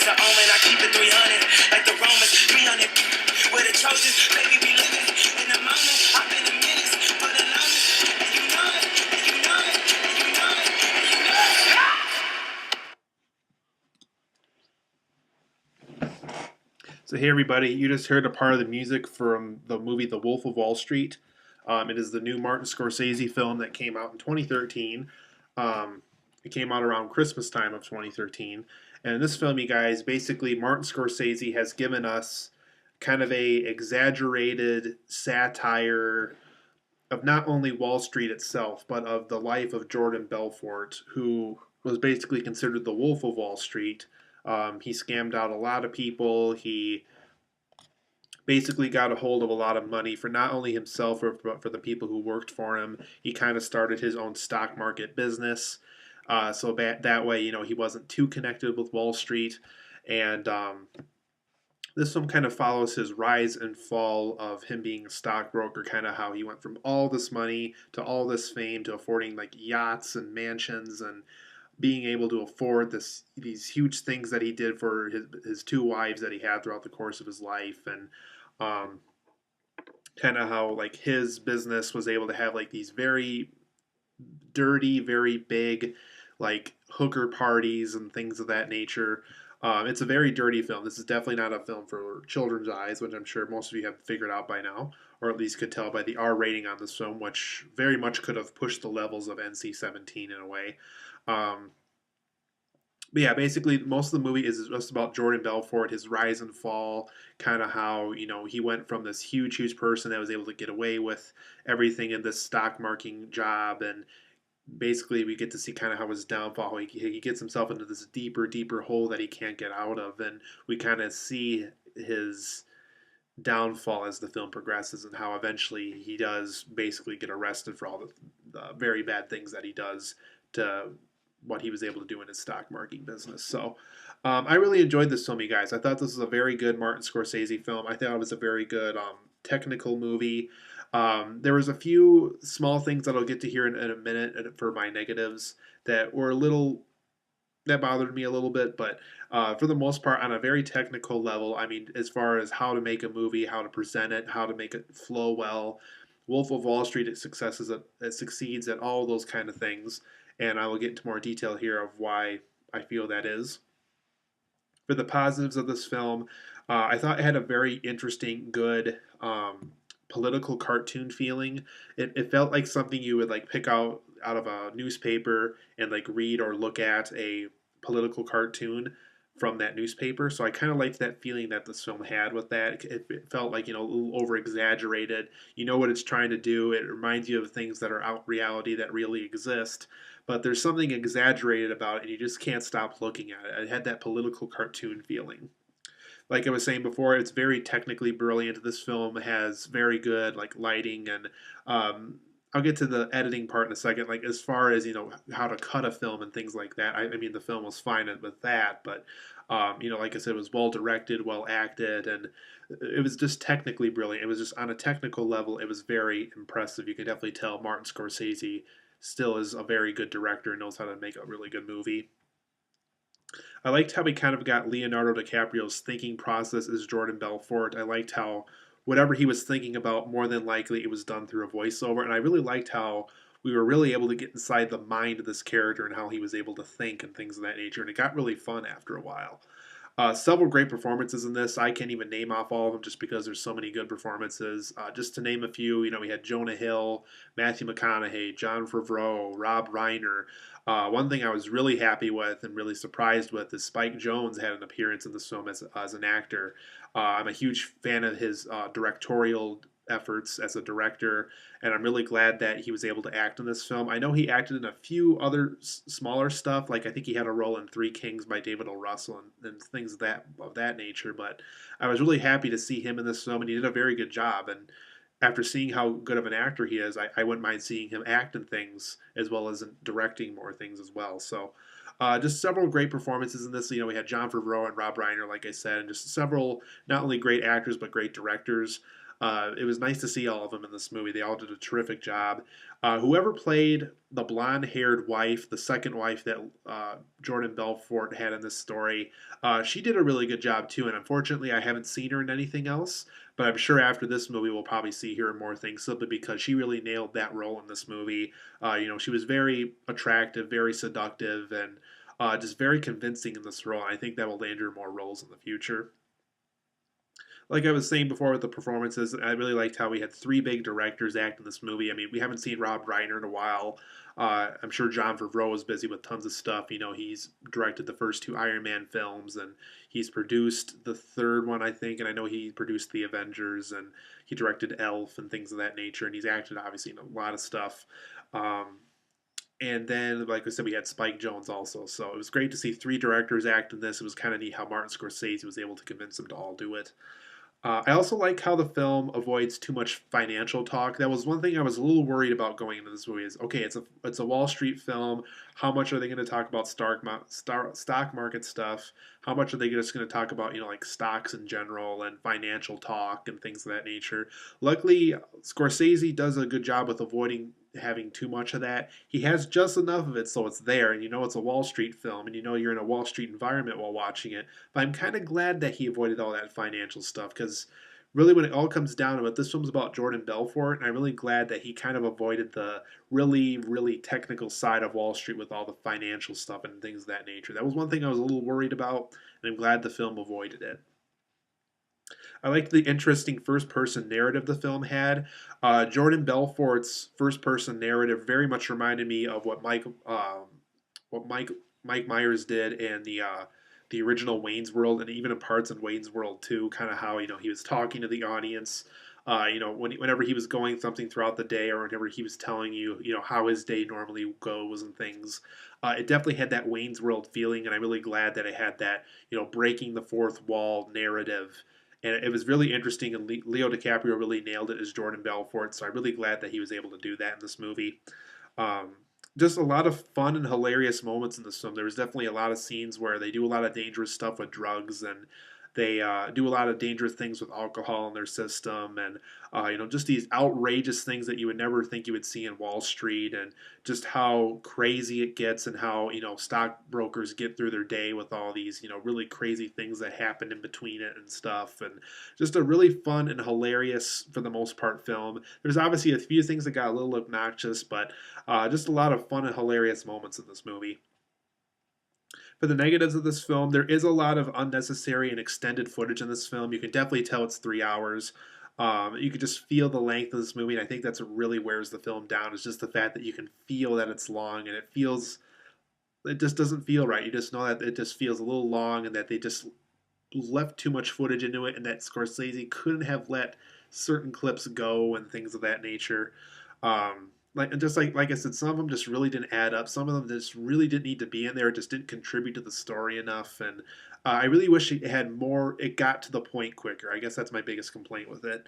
it's an omen. I keep it 300, like the Romans, 300. With the Trojans, baby, we living in the moment. I've been a menace for the longest, and you know it, and you know it, and you know it, and you know it. So hey everybody, you just heard a part of the music from the movie The Wolf of Wall Street. It is the new Martin Scorsese film that came out in 2013. It came out around Christmas time of 2013. And in this film, you guys, basically Martin Scorsese has given us kind of a exaggerated satire of not only Wall Street itself, but of the life of Jordan Belfort, who was basically considered the Wolf of Wall Street. He scammed out a lot of people. He basically got a hold of a lot of money for not only himself but for the people who worked for him. He kind of started his own stock market business, so that way, he wasn't too connected with Wall Street. And this film kind of follows his rise and fall of him being a stockbroker, kind of how he went from all this money to all this fame to affording like yachts and mansions and being able to afford these huge things that he did for his two wives that he had throughout the course of his life. And um, kind of how like his business was able to have like these very dirty, very big like hooker parties and things of that nature. It's a very dirty film. This is definitely not a film for children's eyes, which I'm sure most of you have figured out by now, or at least could tell by the R rating on this film, which very much could have pushed the levels of NC-17 in a way. Um, but yeah, basically, most of the movie is just about Jordan Belfort, his rise and fall, kind of how, he went from this huge, huge person that was able to get away with everything in this stock marking job. And basically, we get to see kind of how his downfall, how he gets himself into this deeper, deeper hole that he can't get out of. And we kind of see his downfall as the film progresses and how eventually he does basically get arrested for all the very bad things that he does to what he was able to do in his stock marketing business. So I really enjoyed this film, you guys. I thought this was a very good Martin Scorsese film. I thought it was a very good technical movie. There was a few small things that I'll get to here in a minute for my negatives that were that bothered me a little bit, but for the most part, on a very technical level, I mean, as far as how to make a movie, how to present it, how to make it flow well, Wolf of Wall Street it succeeds at all those kind of things, and I will get into more detail here of why I feel that is. For the positives of this film, I thought it had a very interesting, good political cartoon feeling. It felt like something you would like pick out of a newspaper and like read or look at a political cartoon from that newspaper. So I kind of liked that feeling that this film had with that. It felt like, a little over exaggerated. You know what it's trying to do. It reminds you of things that are out reality that really exist. But there's something exaggerated about it, and you just can't stop looking at it. It had that political cartoon feeling. Like I was saying before, it's very technically brilliant. This film has very good like lighting, and I'll get to the editing part in a second. Like as far as how to cut a film and things like that. I mean, the film was fine with that, but like I said, it was well directed, well acted, and it was just technically brilliant. It was just on a technical level, it was very impressive. You can definitely tell Martin Scorsese still is a very good director and knows how to make a really good movie. I liked how we kind of got Leonardo DiCaprio's thinking process as Jordan Belfort. I liked how whatever he was thinking about, more than likely it was done through a voiceover. And I really liked how we were really able to get inside the mind of this character and how he was able to think and things of that nature. And it got really fun after a while. Several great performances in this. I can't even name off all of them just because there's so many good performances. Just to name a few, we had Jonah Hill, Matthew McConaughey, Jon Favreau, Rob Reiner. One thing I was really happy with and really surprised with is Spike Jonze had an appearance in this film as an actor. I'm a huge fan of his directorial efforts as a director, and I'm really glad that he was able to act in this film. I know he acted in a few other smaller stuff, like I think he had a role in Three Kings by David O. Russell and things of that nature, but I was really happy to see him in this film, and he did a very good job. And after seeing how good of an actor he is, I wouldn't mind seeing him act in things as well as in directing more things as well. So just several great performances in this. We had Jon Favreau and Rob Reiner, like I said, and just several not only great actors but great directors. It was nice to see all of them in this movie. They all did a terrific job. Whoever played the blonde-haired wife, the second wife that Jordan Belfort had in this story, she did a really good job too. And unfortunately, I haven't seen her in anything else. But I'm sure after this movie, we'll probably see her in more things simply because she really nailed that role in this movie. She was very attractive, very seductive, and just very convincing in this role. I think that will land her more roles in the future. Like I was saying before with the performances, I really liked how we had three big directors act in this movie. I mean, we haven't seen Rob Reiner in a while. I'm sure Jon Favreau is busy with tons of stuff. He's directed the first two Iron Man films, and he's produced the third one, I think. And I know he produced the Avengers, and he directed Elf and things of that nature. And he's acted obviously in a lot of stuff. And then, like I said, we had Spike Jonze also. So it was great to see three directors act in this. It was kind of neat how Martin Scorsese was able to convince them to all do it. I also like how the film avoids too much financial talk. That was one thing I was a little worried about going into this movie. Is okay, it's a Wall Street film. How much are they going to talk about stock market stuff? How much are they just going to talk about like stocks in general and financial talk and things of that nature? Luckily, Scorsese does a good job with avoiding having too much of that. He has just enough of it so it's there, and it's a Wall Street film, and you're in a Wall Street environment while watching it. But I'm kind of glad that he avoided all that financial stuff because really, when it all comes down to it, this film's about Jordan Belfort, and I'm really glad that he kind of avoided the really, really technical side of Wall Street with all the financial stuff and things of that nature. That was one thing I was a little worried about, and I'm glad the film avoided it. I liked the interesting first person narrative the film had. Jordan Belfort's first person narrative very much reminded me of what Mike Myers did in the original Wayne's World, and even in parts in Wayne's World too. Kind of how he was talking to the audience. Whenever he was going something throughout the day, or whenever he was telling how his day normally goes and things, it definitely had that Wayne's World feeling, and I'm really glad that it had that breaking the fourth wall narrative. And it was really interesting, and Leo DiCaprio really nailed it as Jordan Belfort. So I'm really glad that he was able to do that in this movie. Um, just a lot of fun and hilarious moments in this film. There was definitely a lot of scenes where they do a lot of dangerous stuff with drugs, and they do a lot of dangerous things with alcohol in their system, and just these outrageous things that you would never think you would see in Wall Street, and just how crazy it gets, and how stockbrokers get through their day with all these really crazy things that happen in between it and stuff, and just a really fun and hilarious for the most part film. There's obviously a few things that got a little obnoxious, but just a lot of fun and hilarious moments in this movie. For the negatives of this film, there is a lot of unnecessary and extended footage in this film. You can definitely tell it's 3 hours. You can just feel the length of this movie, and I think that's what really wears the film down. Is just the fact that you can feel that it's long, and it just doesn't feel right. You just know that it just feels a little long, and that they just left too much footage into it, and that Scorsese couldn't have let certain clips go and things of that nature. Like I said, some of them just really didn't add up. Some of them just really didn't need to be in there. It just didn't contribute to the story enough. And I really wish it had more. It got to the point quicker. I guess that's my biggest complaint with it.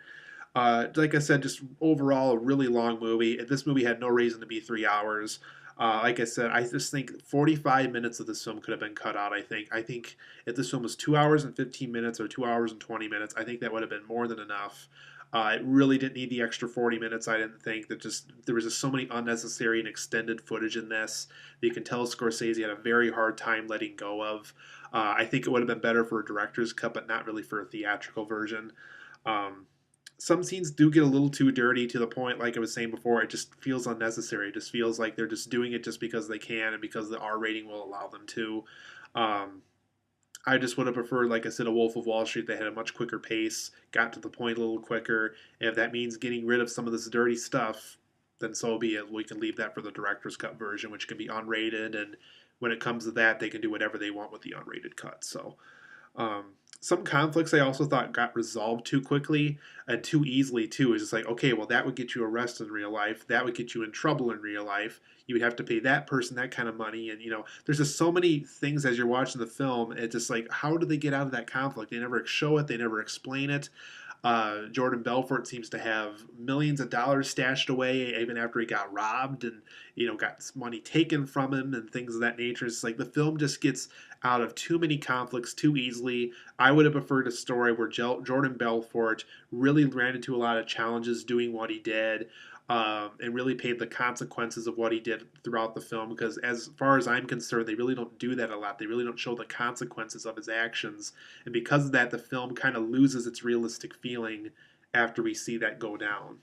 Like I said, just overall a really long movie. This movie had no reason to be 3 hours. Like I said, I just think 45 minutes of this film could have been cut out. I think if this film was 2 hours and 15 minutes or 2 hours and 20 minutes, I think that would have been more than enough. It really didn't need the extra 40 minutes. I didn't think that there was just so many unnecessary and extended footage in this that you can tell Scorsese had a very hard time letting go of. I think it would have been better for a director's cut, but not really for a theatrical version. Um, some scenes do get a little too dirty to the point, like I was saying before, it just feels unnecessary. It just feels like they're just doing it just because they can and because the R rating will allow them to. Um, I just would have preferred, like I said, a Wolf of Wall Street that had a much quicker pace, got to the point a little quicker. And if that means getting rid of some of this dirty stuff, then so be it. We can leave that for the director's cut version, which can be unrated. And when it comes to that, they can do whatever they want with the unrated cut. So um, some conflicts I also thought got resolved too quickly and too easily too. It's just like, okay, well that would get you arrested in real life. That would get you in trouble in real life. You would have to pay that person that kind of money, and there's just so many things as you're watching the film. It's just like, how do they get out of that conflict? They never show it. They never explain it. Jordan Belfort seems to have millions of dollars stashed away even after he got robbed and got money taken from him and things of that nature. It's like the film just gets out of too many conflicts too easily. I would have preferred a story where Jordan Belfort really ran into a lot of challenges doing what he did. And really paid the consequences of what he did throughout the film. Because as far as I'm concerned, they really don't do that a lot. They really don't show the consequences of his actions, and because of that, the film kind of loses its realistic feeling after we see that go down.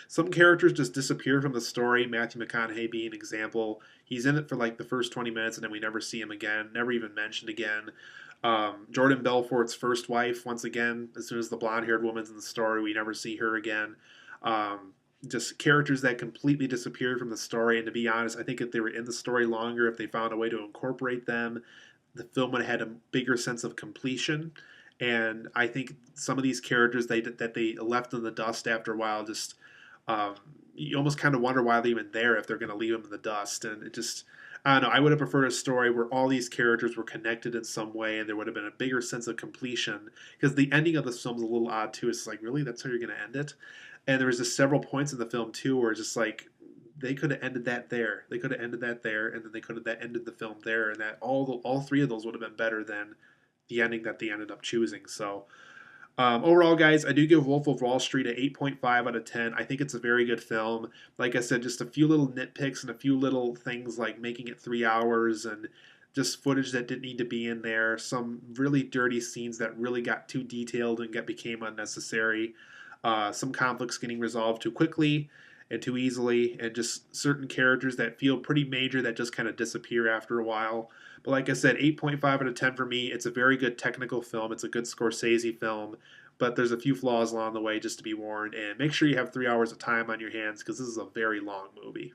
Some characters just disappear from the story. Matthew McConaughey being an example. He's in it for like the first 20 minutes, and then we never see him again. Never even mentioned again. Jordan Belfort's first wife, once again, as soon as the blonde-haired woman's in the story, we never see her again. Um, just characters that completely disappeared from the story. And to be honest, I think if they were in the story longer, if they found a way to incorporate them, the film would have had a bigger sense of completion. And I think some of these characters that they left in the dust after a while just um, you almost kind of wonder why they're even there if they're going to leave them in the dust. And it just, I don't know. I would have preferred a story where all these characters were connected in some way, and there would have been a bigger sense of completion. Because the ending of this film is a little odd too. It's like, really, that's how you're going to end it? And there was just several points in the film too where it's just like they could have ended that there. They could have ended that there, and then they could have ended the film there, and that all three of those would have been better than the ending that they ended up choosing. So overall, guys, I do give Wolf of Wall Street an 8.5 out of 10. I think it's a very good film. Like I said, just a few little nitpicks and a few little things like making it 3 hours and just footage that didn't need to be in there. Some really dirty scenes that really got too detailed and became unnecessary. Some conflicts getting resolved too quickly and too easily, and just certain characters that feel pretty major that just kind of disappear after a while. But like I said, 8.5 out of 10 for me. It's a very good technical film. It's a good Scorsese film, but there's a few flaws along the way just to be warned. And make sure you have 3 hours of time on your hands because this is a very long movie.